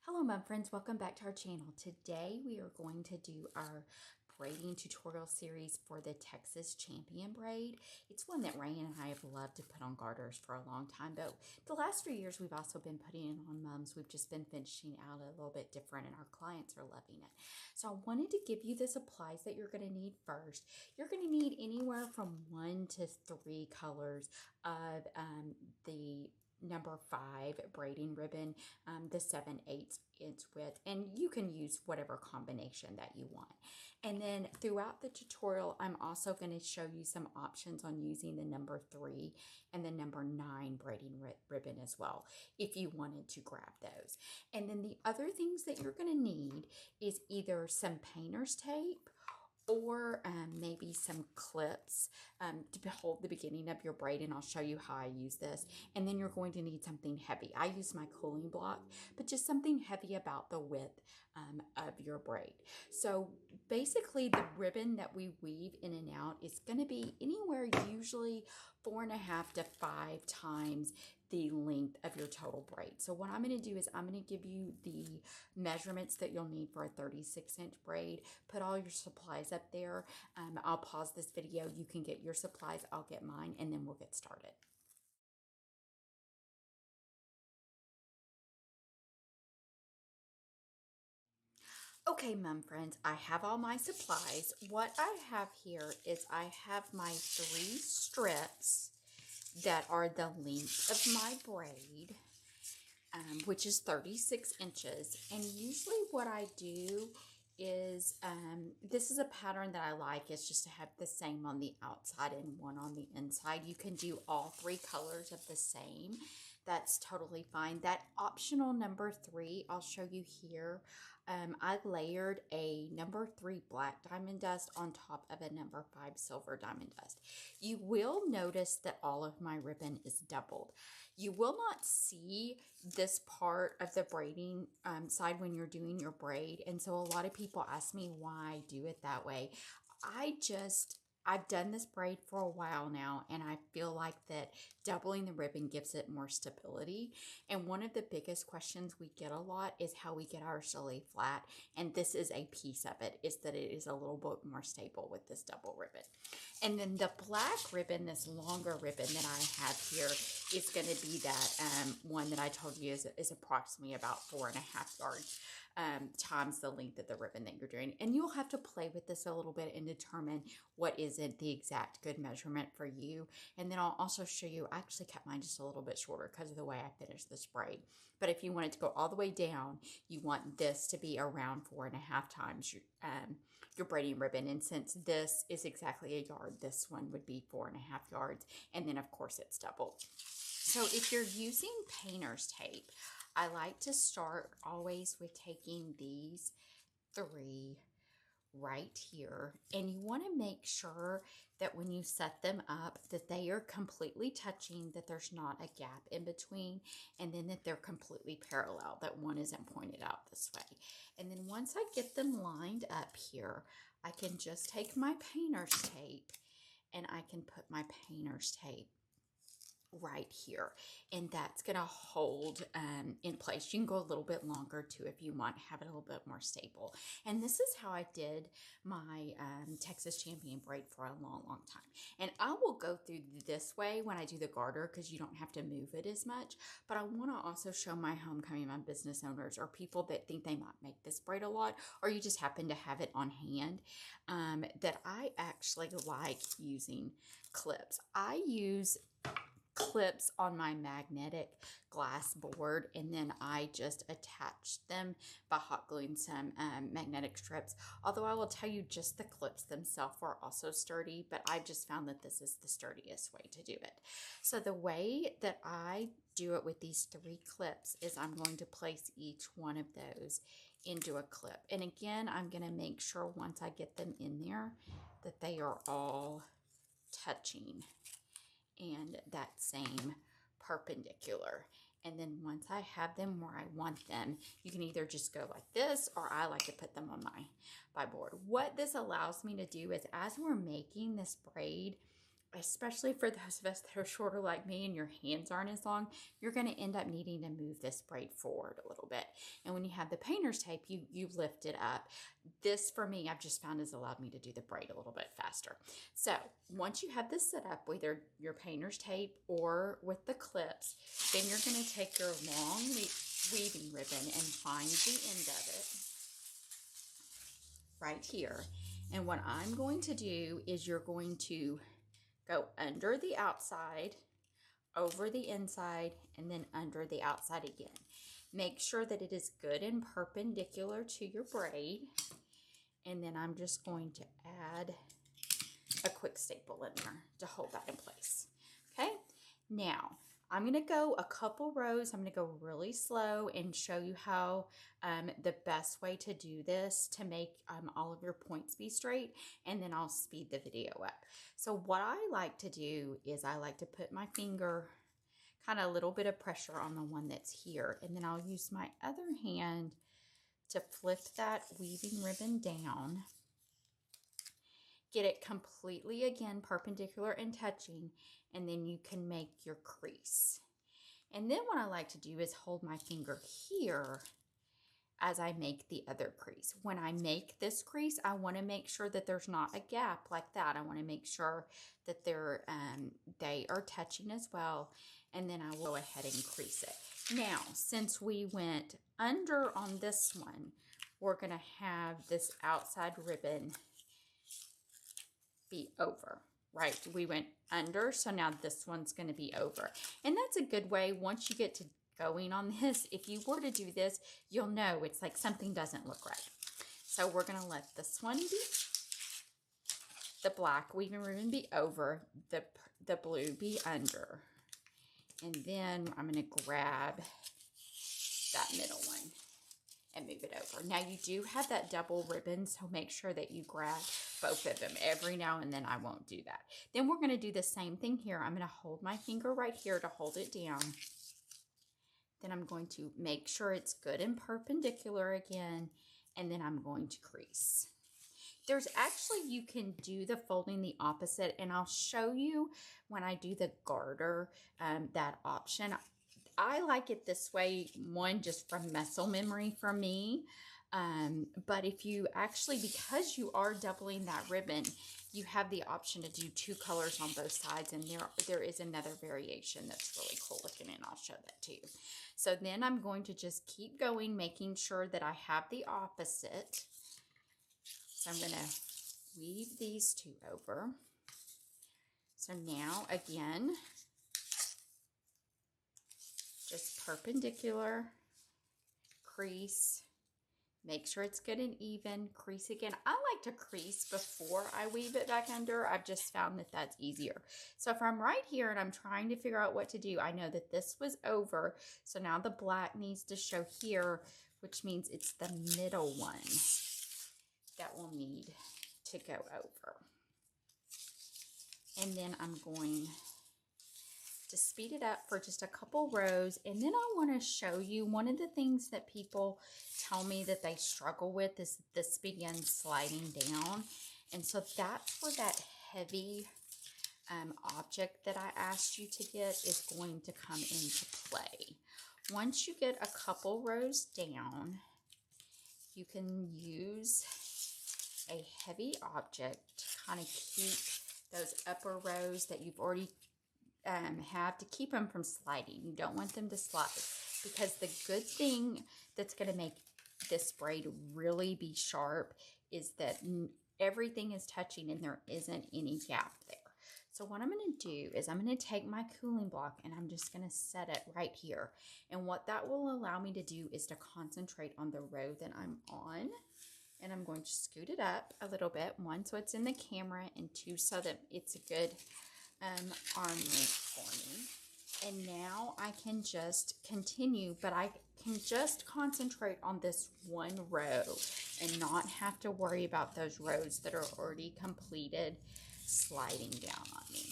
Hello, my friends. Welcome back to our channel. Today we are going to do our braiding tutorial series for the Texas Champion braid. It's one that Rain and I have loved to put on garters for a long time, but the last few years we've also been putting it on mums. We've just been finishing out a little bit different and our clients are loving it. So I wanted to give you the supplies that you're going to need first. You're going to need anywhere from 1 to 3 colors of the number 5 braiding ribbon, the 7/8 inch width, and you can use whatever combination that you want. And then throughout the tutorial, I'm also going to show you some options on using the number 3 and the number 9 braiding ribbon as well, if you wanted to grab those. And then the other things that you're going to need is either some painter's tape or maybe some clips to hold the beginning of your braid, and I'll show you how I use this. And then you're going to need something heavy. I use my cooling block, but just something heavy about the width of your braid. So basically the ribbon that we weave in and out is going to be anywhere usually 4.5 to 5 times the length of your total braid. So what I'm going to do is I'm going to give you the measurements that you'll need for a 36-inch braid. Put all your supplies up there. I'll pause this video. You can get your supplies. I'll get mine, and then we'll get started. Okay, mom friends, I have all my supplies. What I have here is I have my 3 strips that are the length of my braid, which is 36 inches. And usually what I do is, this is a pattern that I like, is just to have the same on the outside and one on the inside. You can do all 3 colors of the same. That's totally fine. That optional number 3, I'll show you here. I layered a number 3 black diamond dust on top of a number 5 silver diamond dust. You will notice that all of my ribbon is doubled. You will not see this part of the braiding side when you're doing your braid. And so a lot of people ask me why I do it that way. I've done this braid for a while now, and I feel like that doubling the ribbon gives it more stability. And one of the biggest questions we get a lot is how we get ours to lay flat. And this is a piece of it, is that it is a little bit more stable with this double ribbon. And then the black ribbon, this longer ribbon that I have here, is going to be that one that I told you is approximately about 4.5 yards times the length of the ribbon that you're doing. And you'll have to play with this a little bit and determine what isn't the exact good measurement for you. And then I'll also show you, I actually kept mine just a little bit shorter because of the way I finished this braid. But if you want it to go all the way down, you want this to be around 4.5 times your braiding ribbon. And since this is exactly a yard, this one would be 4.5 yards. And then of course it's doubled. So if you're using painter's tape, I like to start always with taking these 3 right here, and you want to make sure that when you set them up that they are completely touching, that there's not a gap in between, and then that they're completely parallel, that one isn't pointed out this way. And then once I get them lined up here, I can just take my painter's tape and I can put my painter's tape right here, and that's going to hold in place. You can go a little bit longer too if you want to have it a little bit more stable. And this is how I did my Texas Champion braid for a long time. And I will go through this way when I do the garter because you don't have to move it as much. But I want to also show my homecoming, my business owners, or people that think they might make this braid a lot, or you just happen to have it on hand, that I actually like using clips. I use clips on my magnetic glass board, and then I just attached them by hot gluing some magnetic strips. Although I will tell you, just the clips themselves are also sturdy, but I just found that this is the sturdiest way to do it. So the way that I do it with these 3 clips is I'm going to place each one of those into a clip. And again, I'm going to make sure once I get them in there that they are all touching and that same perpendicular. And then once I have them where I want them, you can either just go like this, or I like to put them on my board. What this allows me to do is, as we're making this braid, especially for those of us that are shorter like me and your hands aren't as long, you're going to end up needing to move this braid forward a little bit. And when you have the painter's tape, you lift it up. This, for me, I've just found has allowed me to do the braid a little bit faster. So once you have this set up, either your painter's tape or with the clips, then you're going to take your long weaving ribbon and find the end of it right here. And what I'm going to do is you're going to go under the outside, over the inside, and then under the outside again. Make sure that it is good and perpendicular to your braid. And then I'm just going to add a quick staple in there to hold that in place. Okay, now I'm going to go a couple rows. I'm going to go really slow and show you how the best way to do this to make all of your points be straight, and then I'll speed the video up. So what I like to do is I like to put my finger, kind of a little bit of pressure on the one that's here, and then I'll use my other hand to flip that weaving ribbon down. Get it completely, again, perpendicular and touching, and then you can make your crease. And then what I like to do is hold my finger here as I make the other crease. When I make this crease, I want to make sure that there's not a gap like that. I want to make sure that they are touching as well, and then I will go ahead and crease it. Now, since we went under on this one, we're going to have this outside ribbon be over, right? We went under, so now this one's going to be over. And that's a good way, once you get to going on this, if you were to do this, you'll know it's like something doesn't look right. So we're going to let this one be, the black weaving ribbon be over, the blue be under. And then I'm going to grab that middle one and move it over. Now you do have that double ribbon, so make sure that you grab both of them. Every now and then I won't do that. Then we're going to do the same thing here. I'm going to hold my finger right here to hold it down. Then I'm going to make sure it's good and perpendicular again, and then I'm going to crease. There's actually, you can do the folding the opposite, and I'll show you when I do the garter, that option. I like it this way, one, just from muscle memory for me. But if you actually, because you are doubling that ribbon, you have the option to do two colors on both sides, and there is another variation that's really cool looking, and I'll show that to you. So then I'm going to just keep going, making sure that I have the opposite. So I'm going to weave these two over. So now again, just perpendicular, crease, make sure it's good and even, crease again. I like to crease before I weave it back under. I've just found that that's easier. So if I'm right here and I'm trying to figure out what to do, I know that this was over. So now the black needs to show here, which means it's the middle one that will need to go over. And then I'm going to speed it up for just a couple rows, and then I want to show you one of the things that people tell me that they struggle with is this begins sliding down, and so that's where that heavy object that I asked you to get is going to come into play. Once you get a couple rows down, you can use a heavy object to kind of keep those upper rows that you've already have to keep them from sliding. You don't want them to slide, because the good thing that's going to make this braid really be sharp is that everything is touching and there isn't any gap there. So what I'm going to do is I'm going to take my cooling block and I'm just going to set it right here. And what that will allow me to do is to concentrate on the row that I'm on. And I'm going to scoot it up a little bit, one, so it's in the camera, and two, so that it's a good arm length for me. And now I can just continue, but I can just concentrate on this one row and not have to worry about those rows that are already completed sliding down on me.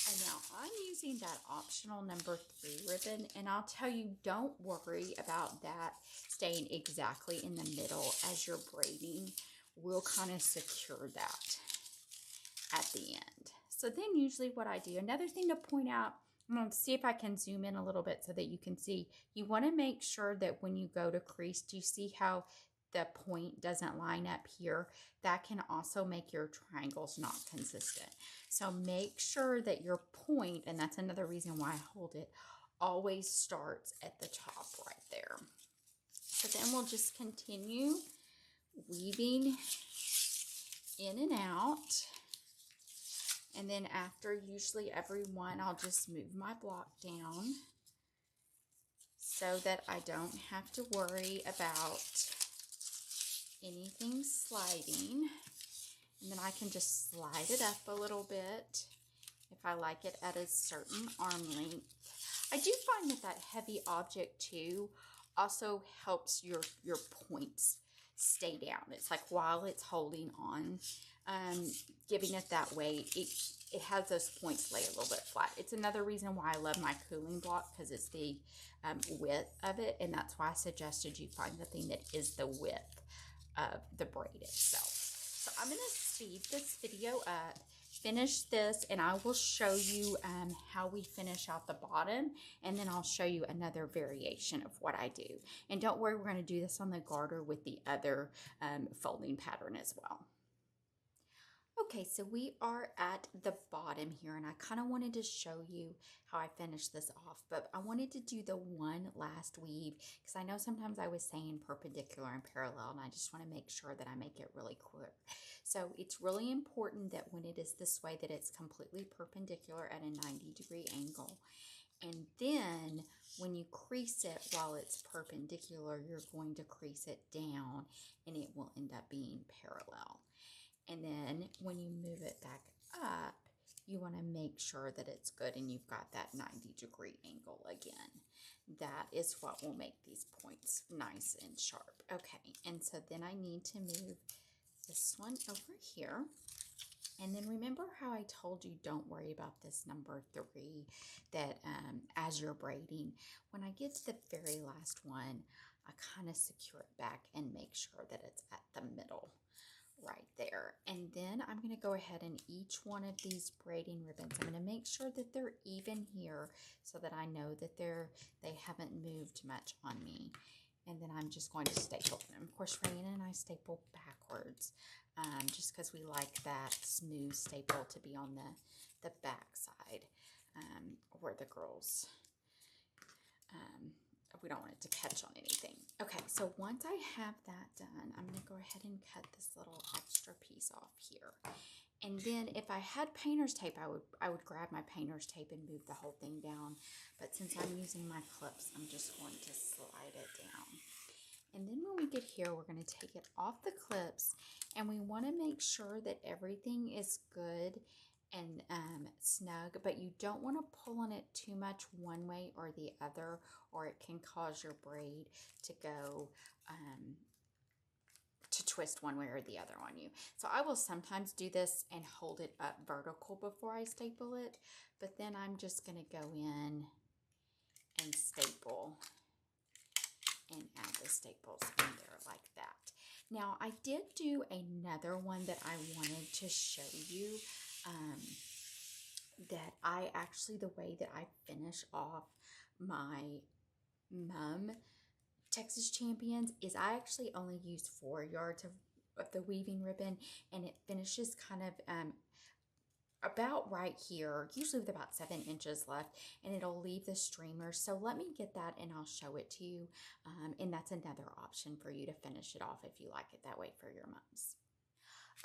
And now I'm using that optional number 3 ribbon, and I'll tell you, don't worry about that staying exactly in the middle as you're braiding. We'll kind of secure that at the end. So then usually what I do, another thing to point out, I'm going to see if I can zoom in a little bit so that you can see. You want to make sure that when you go to crease, do you see how the point doesn't line up here? That can also make your triangles not consistent. So make sure that your point, and that's another reason why I hold it, always starts at the top right there. So then we'll just continue weaving in and out. And then after usually every one, I'll just move my block down so that I don't have to worry about anything sliding. And then I can just slide it up a little bit if I like it at a certain arm length. I do find that that heavy object too also helps your points stay down. It's like while it's holding on, giving it that weight, it has those points lay a little bit flat. It's another reason why I love my cooling block, because it's the width of it, and that's why I suggested you find the thing that is the width of the braid itself. So I'm going to speed this video up, finish this, and I will show you how we finish out the bottom, and then I'll show you another variation of what I do. And don't worry, we're going to do this on the garter with the other folding pattern as well. Okay, so we are at the bottom here, and I kind of wanted to show you how I finish this off, but I wanted to do the one last weave because I know sometimes I was saying perpendicular and parallel, and I just want to make sure that I make it really clear. So it's really important that when it is this way that it's completely perpendicular at a 90-degree angle. And then when you crease it while it's perpendicular, you're going to crease it down and it will end up being parallel. And then when you move it back up, you want to make sure that it's good and you've got that 90-degree angle again. That is what will make these points nice and sharp. Okay, and so then I need to move this one over here. And then remember how I told you don't worry about this number 3, that as you're braiding, when I get to the very last one, I kind of secure it back and make sure that it's at the middle right there. And then I'm going to go ahead and each one of these braiding ribbons, I'm going to make sure that they're even here so that I know that they haven't moved much on me. And then I'm just going to staple them. Of course, Raina and I staple backwards just because we like that smooth staple to be on the back side where the girls, we don't want it to catch on anything. Okay, so once I have that done, I'm going to go ahead and cut this little extra piece off here. And then if I had painter's tape, I would grab my painter's tape and move the whole thing down. But since I'm using my clips, I'm just going to slide it down. And then when we get here, we're going to take it off the clips, and we want to make sure that everything is good and snug, but you don't want to pull on it too much one way or the other, or it can cause your braid to go to twist one way or the other on you. So I will sometimes do this and hold it up vertical before I staple it, but then I'm just going to go in and staple and add the staples in there like that. Now I did do another one that I wanted to show you, that I actually, the way that I finish off my mum Texas Champions is I actually only use 4 yards of the weaving ribbon, and it finishes kind of about right here, usually with about 7 inches left, and it'll leave the streamers. So let me get that and I'll show it to you, and that's another option for you to finish it off if you like it that way for your mums.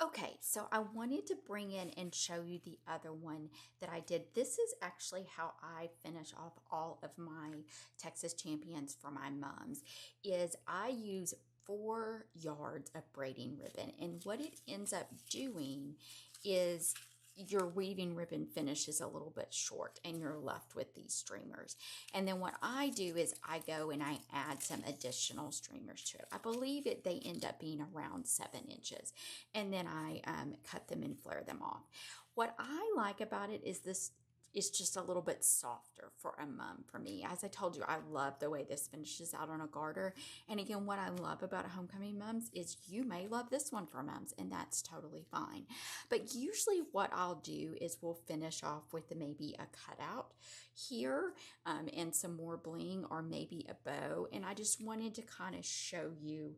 Okay, so I wanted to bring in and show you the other one that I did. This is actually how I finish off all of my Texas Champions for my mums, is I use 4 yards of braiding ribbon, and what it ends up doing is your weaving ribbon finishes a little bit short and you're left with these streamers. And then what I do is I go and I add some additional streamers to it. I believe they end up being around 7 inches. And then I cut them and flare them off. What I like about it is this is just a little bit softer for a mum for me. As I told you, I love the way this finishes out on a garter. And again, what I love about homecoming mums is you may love this one for mums, and that's totally fine. But usually what I'll do is we'll finish off with maybe a cutout here and some more bling or maybe a bow. And I just wanted to kind of show you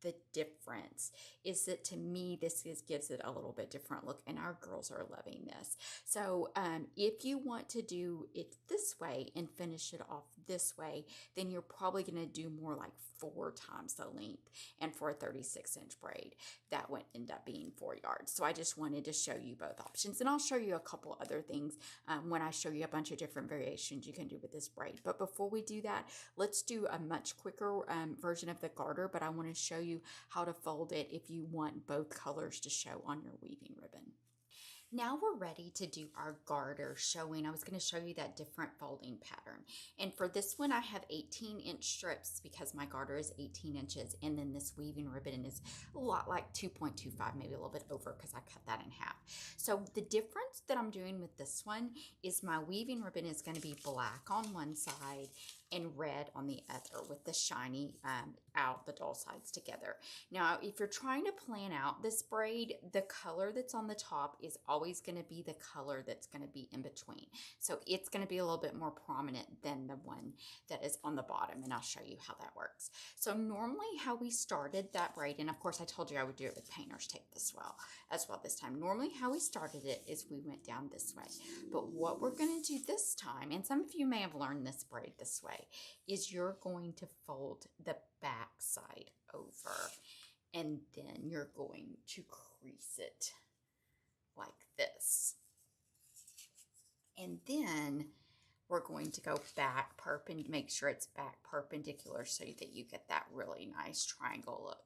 the difference is that to me gives it a little bit different look, and our girls are loving this. So if you want to do it this way and finish it off this way, then you're probably going to do more like 4 times the length, and for a 36-inch braid that would end up being 4 yards. So I just wanted to show you both options, and I'll show you a couple other things when I show you a bunch of different variations you can do with this braid. But before we do that, let's do a much quicker version of the garter, but I want to show you how to fold it if you want both colors to show on your weaving ribbon. Now we're ready to do our garter showing. I was going to show you that different folding pattern. And for this one, I have 18-inch strips because my garter is 18 inches. And then this weaving ribbon is a lot like 2.25, maybe a little bit over because I cut that in half. So the difference that I'm doing with this one is my weaving ribbon is going to be black on one side and red on the other with the shiny out the dull sides together. Now, if you're trying to plan out this braid, the color that's on the top is always going to be the color that's going to be in between. So it's going to be a little bit more prominent than the one that is on the bottom, and I'll show you how that works. So normally how we started that braid, and of course I told you I would do it with painter's tape as well this time. Normally how we started it is we went down this way. But what we're going to do this time, and some of you may have learned this braid this way, is you're going to fold the back side over, and then you're going to crease it like this. And then we're going to go back make sure it's back perpendicular so that you get that really nice triangle look.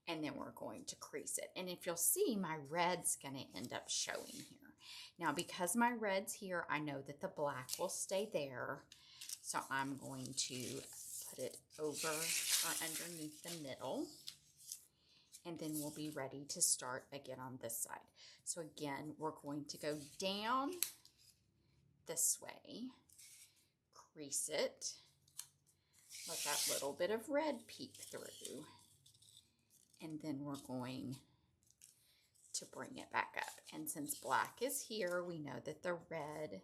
And then we're going to crease it. And if you'll see, my red's going to end up showing here. Now, because my red's here, I know that the black will stay there. So I'm going to put it over or underneath the middle. And then we'll be ready to start again on this side. So again, we're going to go down this way, crease it, let that little bit of red peek through, and then we're going to bring it back up. And since black is here, we know that the red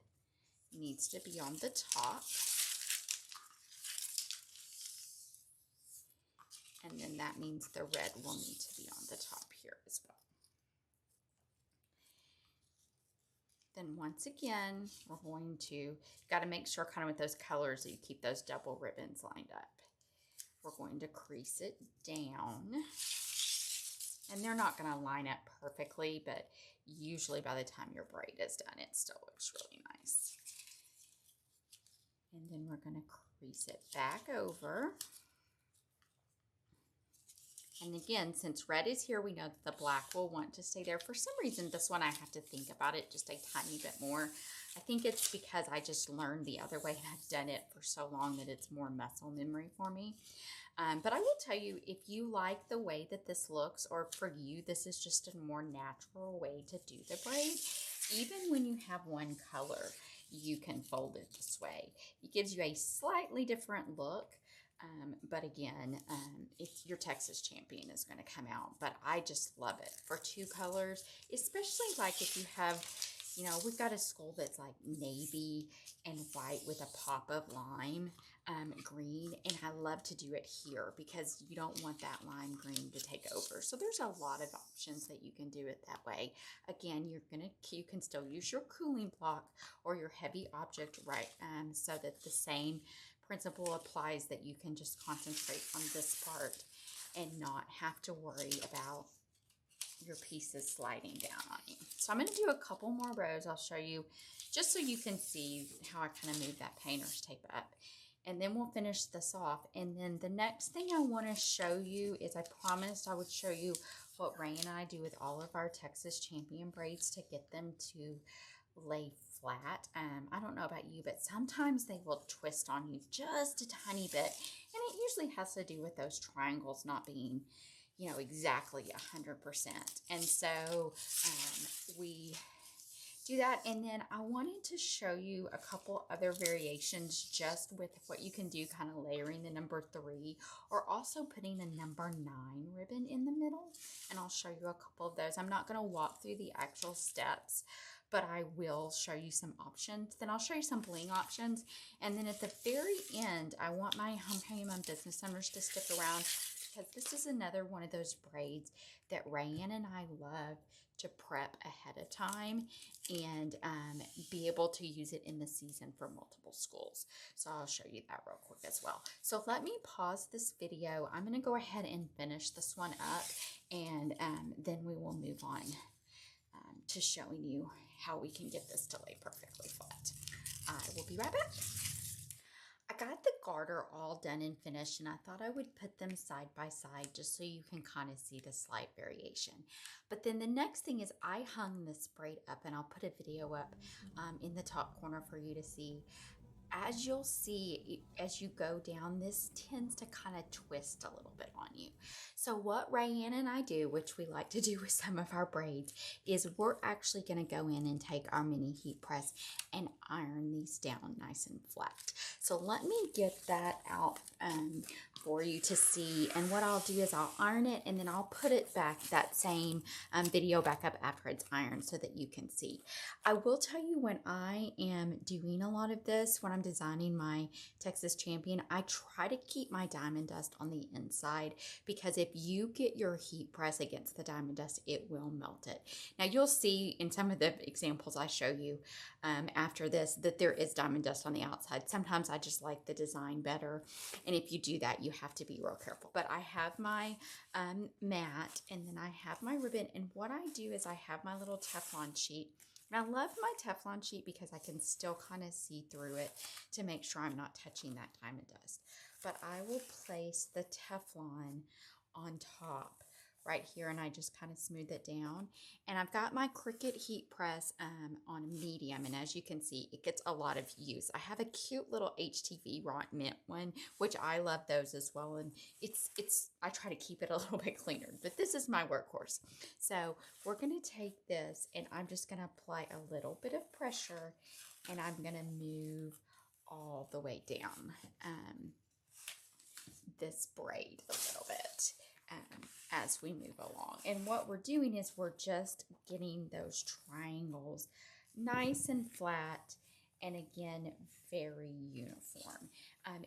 needs to be on the top. And then that means the red will need to be on the top here as well. Then once again, we're going to, got to make sure kind of with those colors that you keep those double ribbons lined up. We're going to crease it down. And they're not going to line up perfectly, but usually by the time your braid is done, it still looks really nice. And then we're going to crease it back over. And again, since red is here, we know that the black will want to stay there. For some reason, this one I have to think about it just a tiny bit more. I think it's because I just learned the other way and I've done it for so long that it's more muscle memory for me. But I will tell you, if you like the way that this looks, or for you, this is just a more natural way to do the braid, even when you have one color, you can fold it this way. It gives you a slightly different look. But again, your Texas Champion is going to come out, but I just love it for 2 colors, especially like if you have, you know, we've got a skull that's like navy and white with a pop of lime green, and I love to do it here because you don't want that lime green to take over. So there's a lot of options that you can do it that way. Again, you can still use your cooling block or your heavy object, right? So that the same principle applies, that you can just concentrate on this part and not have to worry about your pieces sliding down on you. So I'm going to do a couple more rows. I'll show you just so you can see how I kind of move that painter's tape up. And then we'll finish this off. And then the next thing I want to show you is, I promised I would show you what Ray and I do with all of our Texas Champion braids to get them to lay flat. I don't know about you, but sometimes they will twist on you just a tiny bit, and it usually has to do with those triangles not being, you know, exactly 100%. And so we do that. And then I wanted to show you a couple other variations just with what you can do, kind of layering the number 3 or also putting a number 9 ribbon in the middle. And I'll show you a couple of those. I'm not going to walk through the actual steps, but I will show you some options. Then I'll show you some bling options. And then at the very end, I want my Homecoming business owners to stick around because this is another one of those braids that Rayanne and I love to prep ahead of time and be able to use it in the season for multiple schools. So I'll show you that real quick as well. So let me pause this video. I'm going to go ahead and finish this one up, and then we will move on to showing you how we can get this to lay perfectly flat. I will be right back. I got the garter all done and finished, and I thought I would put them side by side just so you can kind of see the slight variation. But then the next thing is I hung this braid up, and I'll put a video up in the top corner for you to see. As you'll see, as you go down, this tends to kind of twist a little bit on you. So what Rayanne and I do, which we like to do with some of our braids, is we're actually going to go in and take our mini heat press and iron these down nice and flat. So let me get that out for you to see. And what I'll do is I'll iron it, and then I'll put it back, that same video back up after it's ironed so that you can see. I will tell you, when I am doing a lot of this, when I'm designing my Texas Champion, I try to keep my diamond dust on the inside, because if you get your heat press against the diamond dust, it will melt it. Now you'll see in some of the examples I show you after this that there is diamond dust on the outside. Sometimes I just like the design better, and if you do that, you have to be real careful. But I have my mat, and then I have my ribbon, and what I do is I have my little Teflon sheet. And I love my Teflon sheet because I can still kind of see through it to make sure I'm not touching that diamond dust. But I will place the Teflon on top right here, and I just kind of smooth it down. And I've got my Cricut heat press on medium, and as you can see, it gets a lot of use. I have a cute little HTV wrought mint one, which I love those as well, and I try to keep it a little bit cleaner, but this is my workhorse. So we're going to take this, and I'm just going to apply a little bit of pressure, and I'm going to move all the way down this braid a little bit as we move along. And what we're doing is we're just getting those triangles nice and flat, and again, very uniform.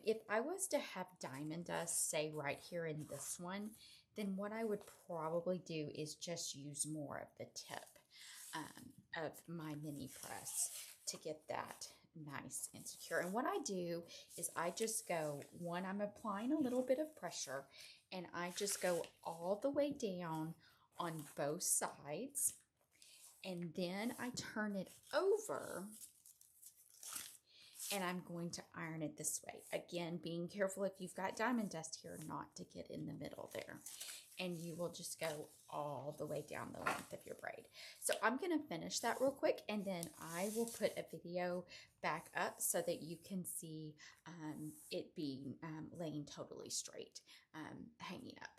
If I was to have diamond dust, say right here in this one, then what I would probably do is just use more of the tip of my mini press to get that nice and secure. And what I do is I just go, I'm applying a little bit of pressure, and I just go all the way down on both sides, and then I turn it over, and I'm going to iron it this way. Again, being careful if you've got diamond dust here not to get in the middle there. And you will just go all the way down the length of your braid. So I'm going to finish that real quick, and then I will put a video back up so that you can see it being laying totally straight, hanging up.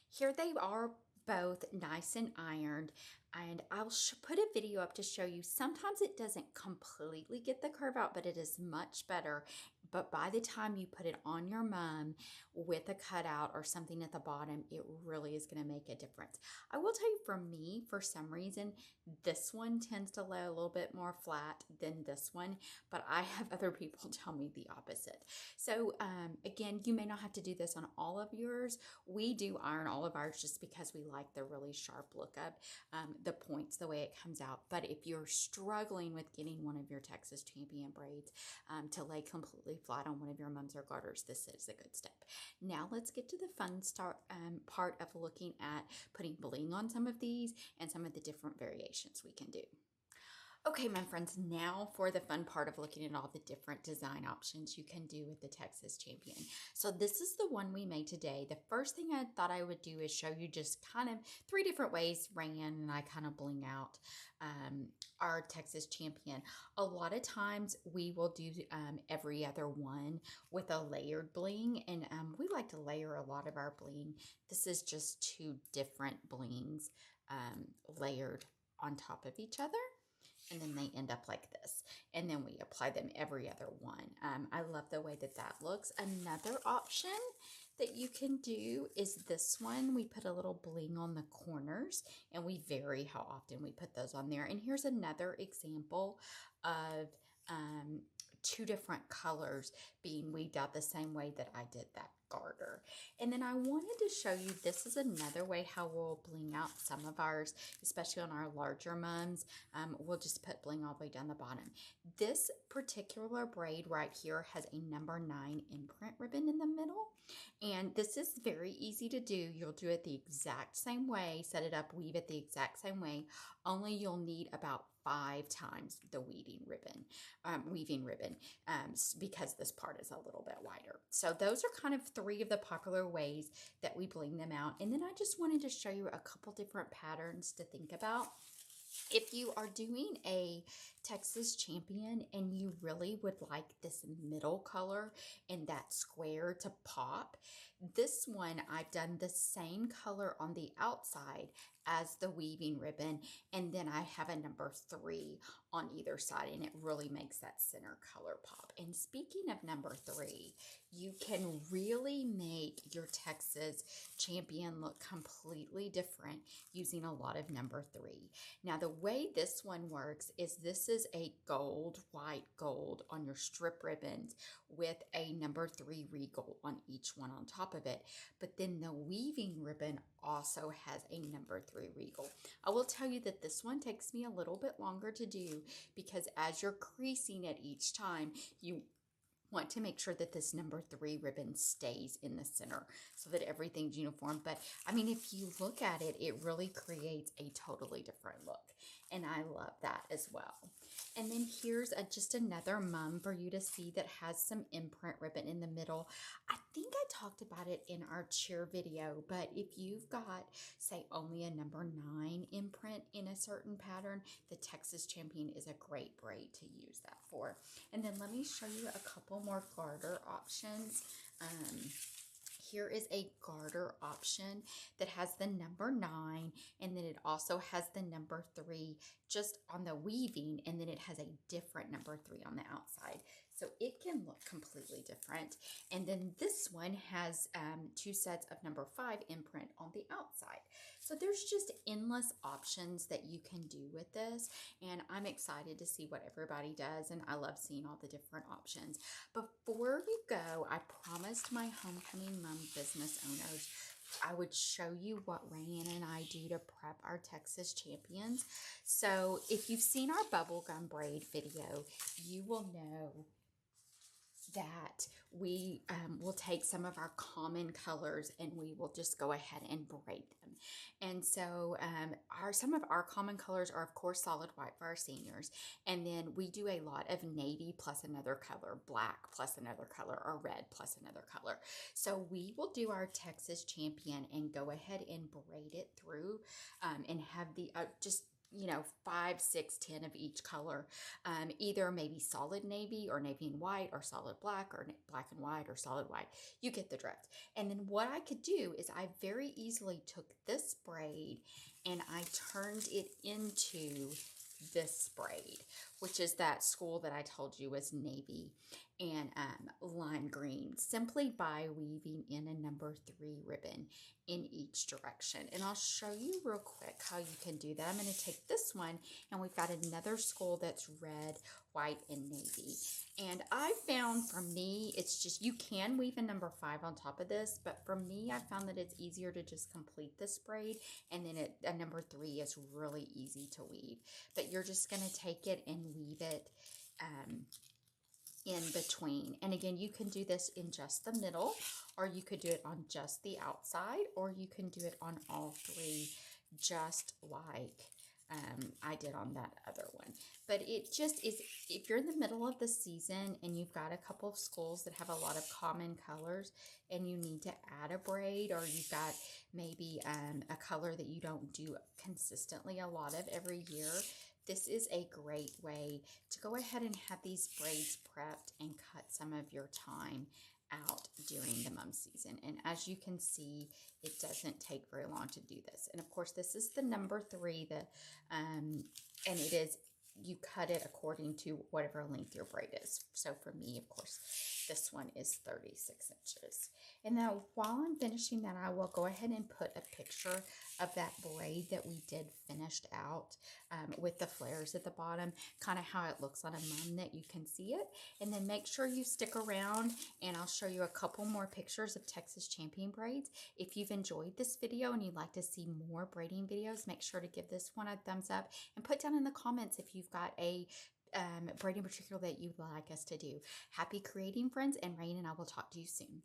Here they are, both nice and ironed, and I'll put a video up to show you. Sometimes it doesn't completely get the curve out, but it is much better. But by the time you put it on your mum with a cutout or something at the bottom, it really is going to make a difference. I will tell you, for me, for some reason, this one tends to lay a little bit more flat than this one, but I have other people tell me the opposite. So again, you may not have to do this on all of yours. We do iron all of ours just because we like the really sharp look up, the points, the way it comes out. But if you're struggling with getting one of your Texas Champion braids to lay completely flat on one of your mums or garters, this is a good step. Now let's get to the fun part of looking at putting bling on some of these and some of the different variations we can do. Okay, my friends, now for the fun part of looking at all the different design options you can do with the Texas Champion. So this is the one we made today. The first thing I thought I would do is show you just kind of 3 different ways Rayanne and I kind of bling out our Texas Champion. A lot of times we will do every other one with a layered bling, and we like to layer a lot of our bling. This is just 2 different blings layered on top of each other. and then they end up like this. And then we apply them every other one. I love the way that that looks. Another option that you can do is this one. We put a little bling on the corners, and we vary how often we put those on there. And here's another example of two different colors being weaved out the same way that I did that garter. And then I wanted to show you, this is another way how we'll bling out some of ours, especially on our larger mums. We'll just put bling all the way down the bottom. This particular braid right here has a number 9 imprint ribbon in the middle. And this is very easy to do. You'll do it the exact same way, set it up, weave it the exact same way, only you'll need about 5 times the weaving ribbon, because this part is a little bit wider. So those are kind of 3 of the popular ways that we bling them out. And then I just wanted to show you a couple different patterns to think about. If you are doing a Texas Champion and you really would like this middle color and that square to pop, this one I've done the same color on the outside as the weaving ribbon, and then I have a number 3 on either side, and it really makes that center color pop. And speaking of number 3, you can really make your Texas Champion look completely different using a lot of number 3. Now the way this one works is this is a gold, white gold on your strip ribbons with a number 3 regal on each one on top of it. But then the weaving ribbon also has a number 3 regal. I will tell you that this one takes me a little bit longer to do because as you're creasing it each time, you want to make sure that this number 3 ribbon stays in the center so that everything's uniform. But I mean, if you look at it, it really creates a totally different look. And I love that as well. And then here's just another mum for you to see that has some imprint ribbon in the middle. I think I talked about it in our cheer video, but if you've got, say, only a number 9 imprint in a certain pattern, the Texas Champion is a great braid to use that for. And then let me show you a couple more garter options. Here is a garter option that has the number 9, and then it also has the number 3 just on the weaving, and then it has a different number 3 on the outside. So it can look completely different. And then this one has 2 sets of number 5 imprint on the outside. So there's just endless options that you can do with this. And I'm excited to see what everybody does. And I love seeing all the different options. Before we go, I promised my Homecoming Mom business owners I would show you what Rayanne and I do to prep our Texas Champions. So if you've seen our bubblegum braid video, you will know that we will take some of our common colors and we will just go ahead and braid them. And so some of our common colors are, of course, solid white for our seniors. And then we do a lot of navy plus another color, black plus another color, or red plus another color. So we will do our Texas Champion and go ahead and braid it through and have the just 5, 6, 10 of each color, either maybe solid navy or navy and white, or solid black or black and white, or solid white. You get the drift. And then what I could do is I very easily took this braid and I turned it into this braid, which is that school that I told you was navy and lime green, simply by weaving in a number 3 ribbon in each direction. And I'll show you real quick how you can do that. I'm going to take this one, and we've got another school that's red, white, and navy. And I found, for me, it's just, you can weave a number 5 on top of this, but for me, I found that it's easier to just complete this braid, and then a number 3 is really easy to weave. But you're just going to take it and weave it in between. And again, you can do this in just the middle, or you could do it on just the outside, or you can do it on all 3, just like I did on that other one. But it just is, if you're in the middle of the season and you've got a couple of schools that have a lot of common colors and you need to add a braid, or you've got maybe a color that you don't do consistently a lot of every year, this is a great way to go ahead and have these braids prepped and cut some of your time out during the mum season. And as you can see, it doesn't take very long to do this. And of course, this is the number 3, and it is you cut it according to whatever length your braid is. So for me, of course, this one is 36 inches. And now while I'm finishing that, I will go ahead and put a picture of that braid that we did finished out with the flares at the bottom, kind of how it looks on a mum knit. You can see it. And then make sure you stick around and I'll show you a couple more pictures of Texas Champion braids. If you've enjoyed this video and you'd like to see more braiding videos, make sure to give this one a thumbs up and put down in the comments if you've got a braid in particular that you'd like us to do. Happy creating, friends, and Rain and I will talk to you soon.